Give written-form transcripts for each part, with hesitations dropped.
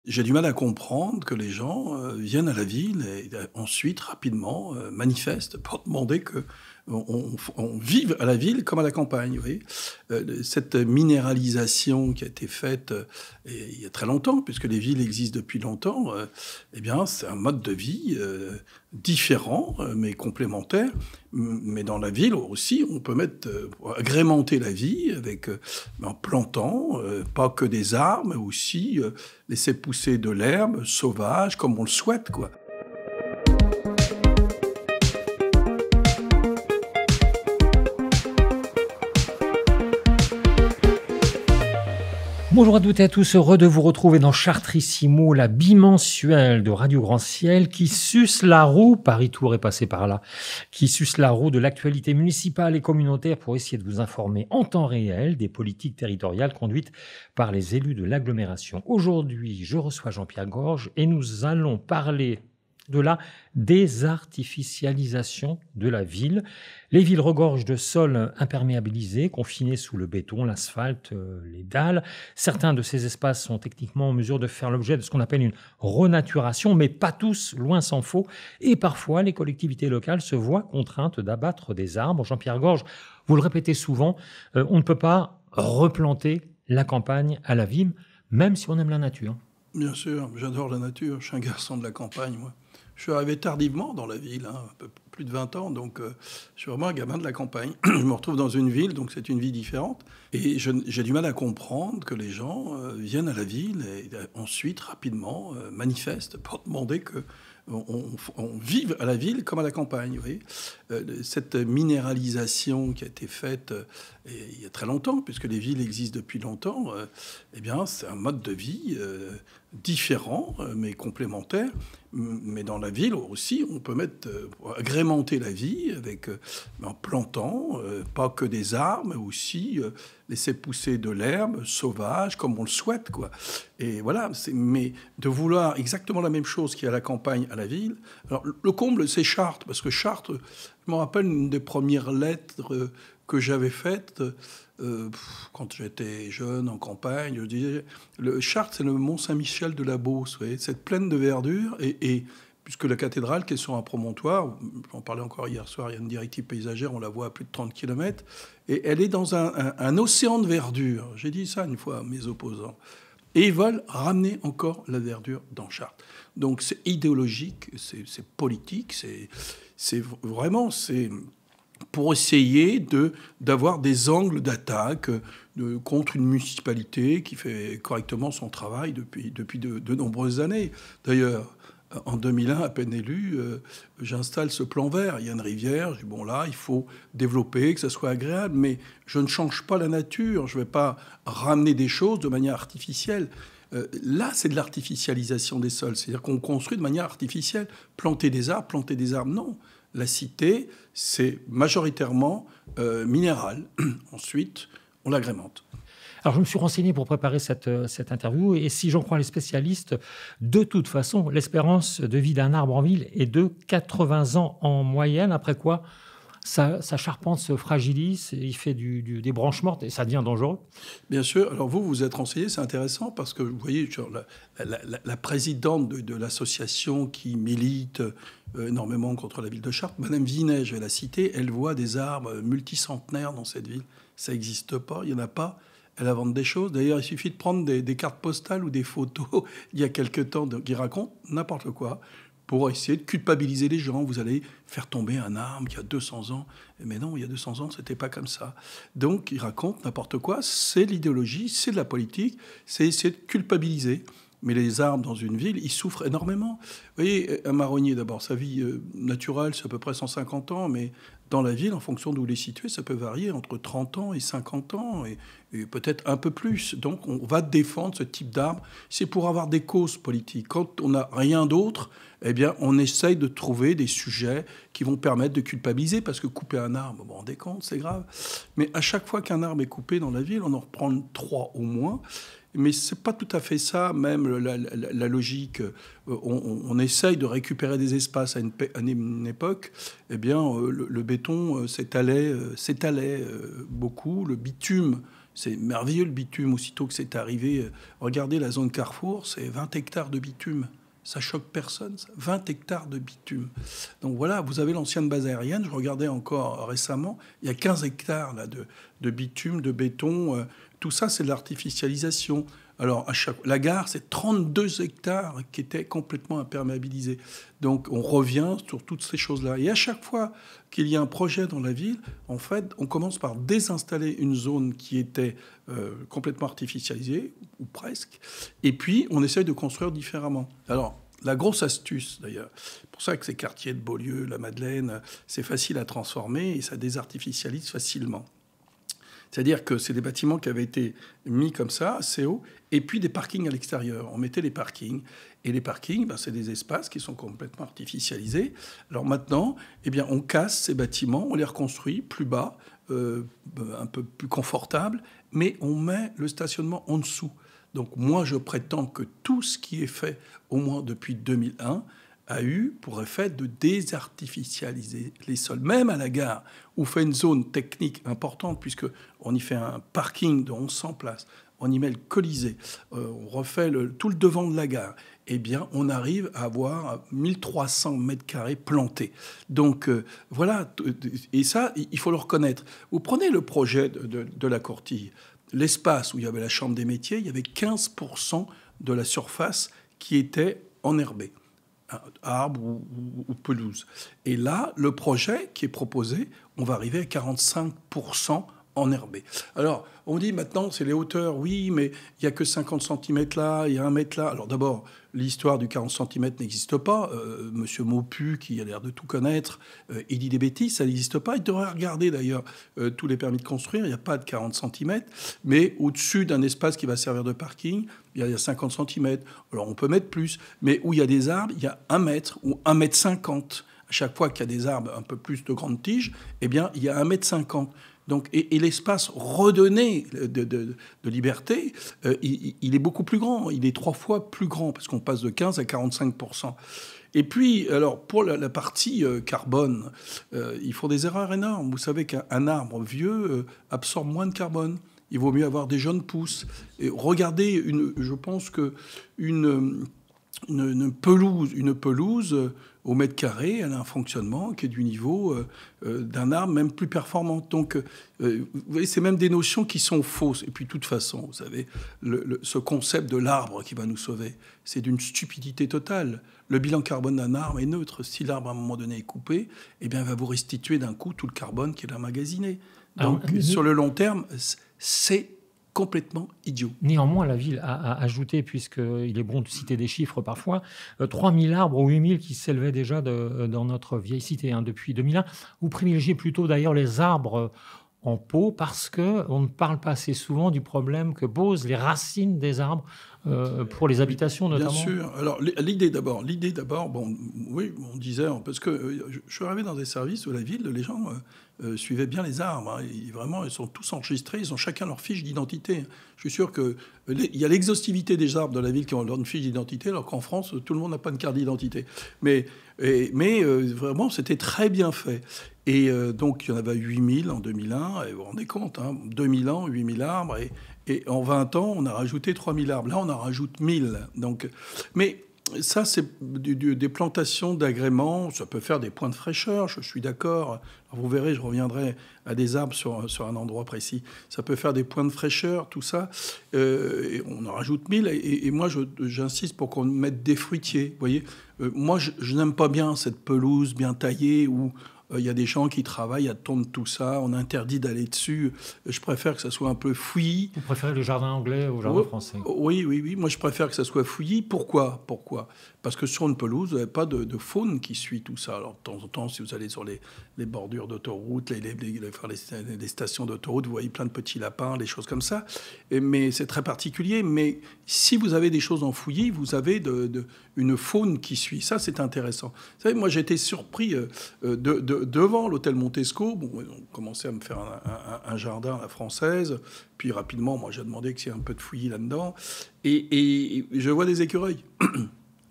J'ai du mal à comprendre que les gens viennent à la ville et ensuite, rapidement, manifestent pour demander que on vive à la ville comme à la campagne. Vous voyez cette minéralisation qui a été faite il y a très longtemps, puisque les villes existent depuis longtemps, eh bien, c'est un mode de vie différent, mais complémentaire. Mais dans la ville aussi, on peut agrémenter la vie en plantant, pas que des arbres, mais aussi laisser pousser de l'herbe sauvage, comme on le souhaite, quoi. Bonjour à toutes et à tous, heureux de vous retrouver dans Chartrissimo, la bimensuelle de Radio Grand Ciel qui suce la roue, Paris Tour est passé par là, qui suce la roue de l'actualité municipale et communautaire pour essayer de vous informer en temps réel des politiques territoriales conduites par les élus de l'agglomération. Aujourd'hui, je reçois Jean-Pierre Gorge et nous allons parler de la désartificialisation de la ville. Les villes regorgent de sols imperméabilisés, confinés sous le béton, l'asphalte, les dalles. Certains de ces espaces sont techniquement en mesure de faire l'objet de ce qu'on appelle une renaturation, mais pas tous, loin s'en faut. Et parfois, les collectivités locales se voient contraintes d'abattre des arbres. Jean-Pierre Gorge, vous le répétez souvent, on ne peut pas replanter la campagne à la ville, même si on aime la nature. Bien sûr, j'adore la nature, je suis un garçon de la campagne, moi. Je suis arrivé tardivement dans la ville, un peu plus de 20 ans, donc je suis vraiment un gamin de la campagne. Je me retrouve dans une ville, donc c'est une vie différente. Et j'ai du mal à comprendre que les gens viennent à la ville et ensuite, rapidement, manifestent pour demander que on vive à la ville comme à la campagne. Vous voyez cette minéralisation qui a été faite il y a très longtemps, puisque les villes existent depuis longtemps, eh bien, c'est un mode de vie différent, mais complémentaire. Mais dans la ville aussi, on peut agrémenter la vie en plantant, pas que des arbres, mais aussi laisser pousser de l'herbe sauvage, comme on le souhaite, quoi. Et voilà, mais de vouloir exactement la même chose qu'il y a à la campagne, à la ville. Alors, le comble, c'est Chartres, parce que Chartres, je me rappelle une des premières lettres que j'avais faites quand j'étais jeune en campagne. Je disais, Chartres, c'est le Mont-Saint-Michel de la Beauce, vous voyez, cette plaine de verdure, et puisque la cathédrale, qui est sur un promontoire, j'en parlais encore hier soir, il y a une directive paysagère, on la voit à plus de 30 km, et elle est dans un océan de verdure. J'ai dit ça une fois à mes opposants. Et ils veulent ramener encore la verdure dans Chartres. Donc c'est idéologique, c'est politique, c'est vraiment pour essayer d'avoir des angles d'attaque contre une municipalité qui fait correctement son travail depuis de nombreuses années. D'ailleurs, en 2001, à peine élu, j'installe ce plan vert. Il y a une rivière, je dis, bon là, il faut développer, que ça soit agréable, mais je ne change pas la nature, je ne vais pas ramener des choses de manière artificielle. Là, c'est de l'artificialisation des sols, c'est-à-dire qu'on construit de manière artificielle. Planter des arbres, non. La cité, c'est majoritairement minéral. Ensuite, on l'agrémente. Alors, je me suis renseigné pour préparer cette interview, et si j'en crois les spécialistes, de toute façon, l'espérance de vie d'un arbre en ville est de 80 ans en moyenne, après quoi sa charpente se fragilise, il fait des branches mortes et ça devient dangereux. Bien sûr. Alors vous êtes renseigné, c'est intéressant parce que vous voyez la présidente de l'association qui milite énormément contre la ville de Chartres, Madame Vinet, je vais la citer, elle voit des arbres multicentenaires dans cette ville. Ça n'existe pas, il n'y en a pas. Elle invente des choses. D'ailleurs, il suffit de prendre des cartes postales ou des photos il y a quelque temps qui racontent n'importe quoi pour essayer de culpabiliser les gens. Vous allez faire tomber un arbre qui a 200 ans. Mais non, il y a 200 ans, c'était pas comme ça. Donc, ils racontent n'importe quoi. C'est l'idéologie, c'est de la politique, c'est essayer de culpabiliser. Mais les arbres dans une ville, ils souffrent énormément. Vous voyez, un marronnier, d'abord, sa vie naturelle, c'est à peu près 150 ans, mais dans la ville, en fonction d'où il est situé, ça peut varier entre 30 ans et 50 ans, et peut-être un peu plus. Donc, on va défendre ce type d'arbre. C'est pour avoir des causes politiques. Quand on n'a rien d'autre, eh bien, on essaye de trouver des sujets qui vont permettre de culpabiliser, parce que couper un arbre, vous vous rendez compte, c'est grave. Mais à chaque fois qu'un arbre est coupé dans la ville, on en reprend 3 au moins. Mais ce n'est pas tout à fait ça, même la logique. On essaye de récupérer des espaces à une époque. Eh bien, le béton s'étalait beaucoup. Le bitume C'est merveilleux le bitume, aussitôt que c'est arrivé. Regardez la zone Carrefour, c'est 20 hectares de bitume. Ça choque personne, ça. 20 hectares de bitume. Donc voilà, vous avez l'ancienne base aérienne. Je regardais encore récemment, il y a 15 hectares là, de bitume, de béton. Tout ça, c'est de l'artificialisation. Alors, la gare, c'est 32 hectares qui étaient complètement imperméabilisés. Donc, on revient sur toutes ces choses-là. Et à chaque fois qu'il y a un projet dans la ville, en fait, on commence par désinstaller une zone qui était complètement artificialisée, ou presque, et puis on essaye de construire différemment. Alors, la grosse astuce, d'ailleurs, c'est pour ça que ces quartiers de Beaulieu, la Madeleine, c'est facile à transformer et ça désartificialise facilement. C'est-à-dire que c'est des bâtiments qui avaient été mis comme ça, assez haut, et puis des parkings à l'extérieur. On mettait les parkings. Et les parkings, c'est des espaces qui sont complètement artificialisés. Alors maintenant, on casse ces bâtiments, on les reconstruit plus bas, un peu plus confortables, mais on met le stationnement en dessous. Donc moi, je prétends que tout ce qui est fait, au moins depuis 2001, a eu pour effet de désartificialiser les sols. Même à la gare, où on fait une zone technique importante, puisqu'on y fait un parking de 1100 places, on y met le Colisée, on refait tout le devant de la gare, on arrive à avoir 1300 mètres carrés plantés. Donc voilà, et ça, il faut le reconnaître. Vous prenez le projet de la Courtille, l'espace où il y avait la Chambre des métiers, il y avait 15% de la surface qui était enherbée. Arbre ou pelouse. Et là, le projet qui est proposé, on va arriver à 45% enherbé. Alors, on dit maintenant, c'est les hauteurs. Oui, mais il n'y a que 50 cm là, il y a 1 mètre là. Alors d'abord, l'histoire du 40 cm n'existe pas. Monsieur Maupu, qui a l'air de tout connaître, il dit des bêtises, ça n'existe pas. Il devrait regarder d'ailleurs tous les permis de construire. Il n'y a pas de 40 cm. Mais au-dessus d'un espace qui va servir de parking, il y a 50 cm. Alors on peut mettre plus. Mais où il y a des arbres, il y a 1 mètre ou 1,50 mètre. À chaque fois qu'il y a des arbres un peu plus de grandes tiges, il y a 1,50 mètre. Donc, et l'espace redonné de liberté, il est beaucoup plus grand. Il est 3 fois plus grand, parce qu'on passe de 15 à 45%. Et puis, alors, pour la partie carbone, ils font des erreurs énormes. Vous savez qu'un arbre vieux absorbe moins de carbone. Il vaut mieux avoir des jeunes pousses. Et regardez, je pense qu'une pelouse au mètre carré, elle a un fonctionnement qui est du niveau d'un arbre, même plus performant. Donc, vous voyez, c'est même des notions qui sont fausses. Et puis, de toute façon, vous savez, ce concept de l'arbre qui va nous sauver, c'est d'une stupidité totale. Le bilan carbone d'un arbre est neutre. Si l'arbre, à un moment donné, est coupé, il va vous restituer d'un coup tout le carbone qu'il a emmagasiné. Donc, sur le long terme, c'est complètement idiot. Néanmoins, la ville a ajouté, puisqu'il est bon de citer des chiffres parfois, 3000 arbres ou 8000 qui s'élevaient déjà dans notre vieille cité depuis 2001. Vous privilégiez plutôt d'ailleurs les arbres en pot parce qu'on ne parle pas assez souvent du problème que posent les racines des arbres pour les habitations notamment. Bien sûr. Alors l'idée d'abord, oui, on disait, parce que je suis arrivé dans des services où la ville, les gens suivaient bien les arbres. Vraiment, ils sont tous enregistrés, ils ont chacun leur fiche d'identité. Je suis sûr qu'il y a l'exhaustivité des arbres de la ville qui ont leur fiche d'identité, alors qu'en France, tout le monde n'a pas de carte d'identité. Mais vraiment, c'était très bien fait. Et donc, il y en avait 8000 en 2001, et vous vous rendez compte, 2000 ans, 8000 arbres, et en 20 ans, on a rajouté 3000 arbres. Là, on en rajoute 1000. Donc, mais ça, c'est des plantations d'agréments. Ça peut faire des points de fraîcheur, je suis d'accord. Vous verrez, je reviendrai à des arbres sur un endroit précis. Ça peut faire des points de fraîcheur, tout ça. Et on en rajoute 1000. Et moi, j'insiste pour qu'on mette des fruitiers. Vous voyez, moi, je n'aime pas bien cette pelouse bien taillée où il y a des gens qui travaillent à tondre tout ça. On interdit d'aller dessus. Je préfère que ça soit un peu fouillis. Vous préférez le jardin anglais au jardin français? Oui. Moi, je préfère que ça soit fouillis. Pourquoi? Parce que sur une pelouse, vous n'avez pas de faune qui suit tout ça. Alors, de temps en temps, si vous allez sur les bordures d'autoroute, les stations d'autoroute, vous voyez plein de petits lapins, des choses comme ça. Mais c'est très particulier. Mais si vous avez des choses en fouillis, vous avez une faune qui suit. Ça, c'est intéressant. Vous savez, moi, j'ai été surpris devant l'hôtel Montesco. Bon, on commençait à me faire un jardin à la française. Puis rapidement, moi, j'ai demandé qu'il y ait un peu de fouillis là-dedans. Et je vois des écureuils.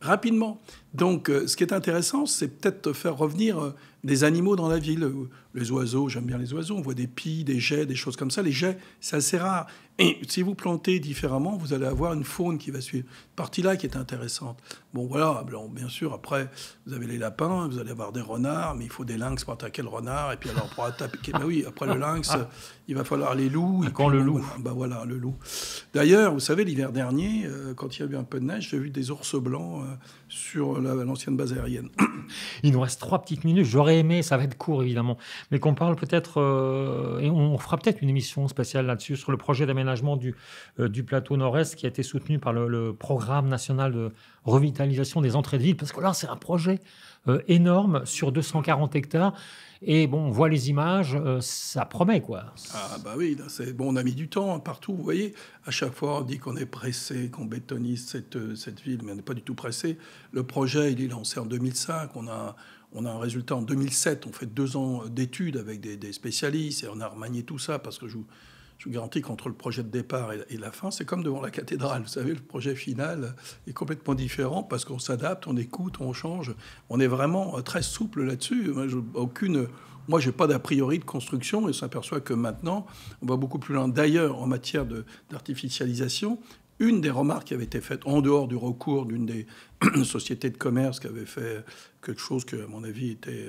Rapidement. Donc, ce qui est intéressant, c'est peut-être faire revenir des animaux dans la ville. Les oiseaux, j'aime bien les oiseaux. On voit des pies, des geais, des choses comme ça. Les geais, c'est assez rare. Et si vous plantez différemment, vous allez avoir une faune qui va suivre. Cette partie-là qui est intéressante. Bon, voilà. Alors, bien sûr, après, vous avez les lapins, vous allez avoir des renards, mais il faut des lynx pour attaquer le renard. Et puis, alors, pour attaquer... Ben oui, après le lynx, il va falloir les loups. Et quand puis, le loup ben voilà, le loup. D'ailleurs, vous savez, l'hiver dernier, quand il y a eu un peu de neige, j'ai vu des ours blancs sur l'ancienne base aérienne. Il nous reste 3 petites minutes. J'aurais aimé, ça va être court évidemment, mais qu'on parle peut-être, et on fera peut-être une émission spéciale là-dessus, sur le projet d'aménagement du plateau nord-est qui a été soutenu par le programme national de revitalisation des entrées de ville, parce que là, c'est un projet énorme sur 240 hectares. Et bon, on voit les images, ça promet, quoi. Ah bah oui, là, bon, on a mis du temps partout, vous voyez. À chaque fois, on dit qu'on est pressé, qu'on bétonise cette ville, mais on n'est pas du tout pressé. Le projet, il est lancé en 2005. On a un résultat en 2007. On fait 2 ans d'études avec des spécialistes et on a remanié tout ça parce que je vous garantis qu'entre le projet de départ et la fin, c'est comme devant la cathédrale. Vous savez, le projet final est complètement différent parce qu'on s'adapte, on écoute, on change. On est vraiment très souple là-dessus. Moi, je n'ai pas d'a priori de construction et on s'aperçoit que maintenant, on va beaucoup plus loin. D'ailleurs, en matière d'artificialisation, une des remarques qui avait été faite en dehors du recours d'une des sociétés de commerce qui avait fait quelque chose qui, à mon avis, était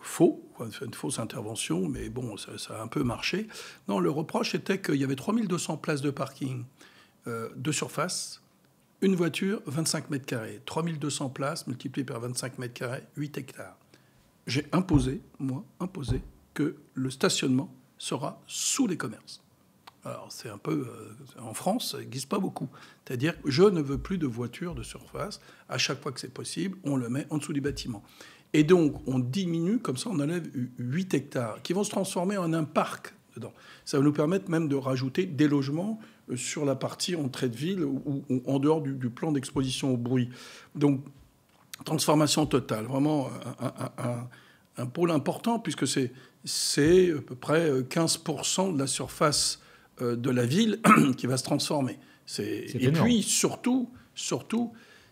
faux, une fausse intervention, mais bon, ça a un peu marché. Non, le reproche était qu'il y avait 3200 places de parking de surface, une voiture, 25 mètres carrés. 3200 places multipliées par 25 mètres carrés, 8 hectares. J'ai imposé que le stationnement sera sous les commerces. Alors, c'est un peu... en France, ça n'existe pas beaucoup. C'est-à-dire que je ne veux plus de voitures de surface. À chaque fois que c'est possible, on le met en dessous du bâtiment. Et donc, on diminue, comme ça, on enlève 8 hectares qui vont se transformer en un parc dedans. Ça va nous permettre même de rajouter des logements sur la partie entrée de ville ou en dehors du plan d'exposition au bruit. Donc, transformation totale. Vraiment un pôle important, puisque c'est à peu près 15% de la surface de la ville qui va se transformer. Et puis, surtout,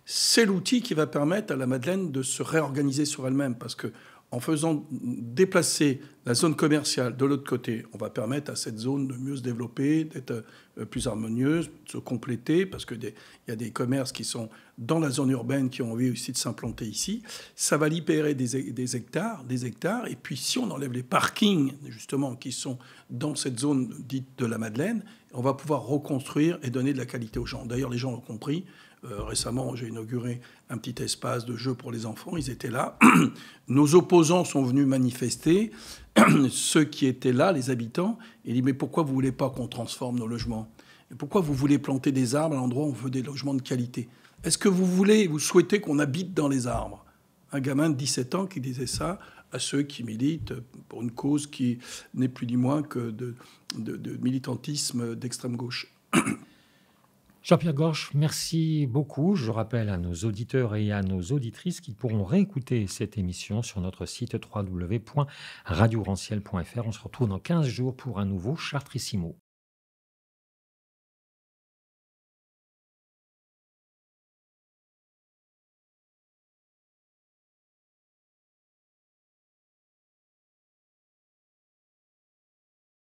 c'est l'outil qui va permettre à la Madeleine de se réorganiser sur elle-même, parce que en faisant déplacer la zone commerciale de l'autre côté, on va permettre à cette zone de mieux se développer, d'être plus harmonieuse, de se compléter, parce qu'il y a des commerces qui sont dans la zone urbaine qui ont envie aussi de s'implanter ici. Ça va libérer des hectares. Et puis, si on enlève les parkings, justement, qui sont dans cette zone dite de la Madeleine, on va pouvoir reconstruire et donner de la qualité aux gens. D'ailleurs, les gens l'ont compris. Récemment, j'ai inauguré un petit espace de jeu pour les enfants. Ils étaient là. Nos opposants sont venus manifester. Ceux qui étaient là, les habitants, ils disent « Mais pourquoi vous ne voulez pas qu'on transforme nos logements ? Et pourquoi vous voulez planter des arbres à l'endroit où on veut des logements de qualité ? Est-ce que vous souhaitez qu'on habite dans les arbres ?» Un gamin de 17 ans qui disait ça à ceux qui militent pour une cause qui n'est plus ni moins que de militantisme d'extrême gauche. Jean-Pierre Gorche, merci beaucoup. Je rappelle à nos auditeurs et à nos auditrices qu'ils pourront réécouter cette émission sur notre site www.radioranciel.fr. On se retrouve dans 15 jours pour un nouveau Chartrissimo.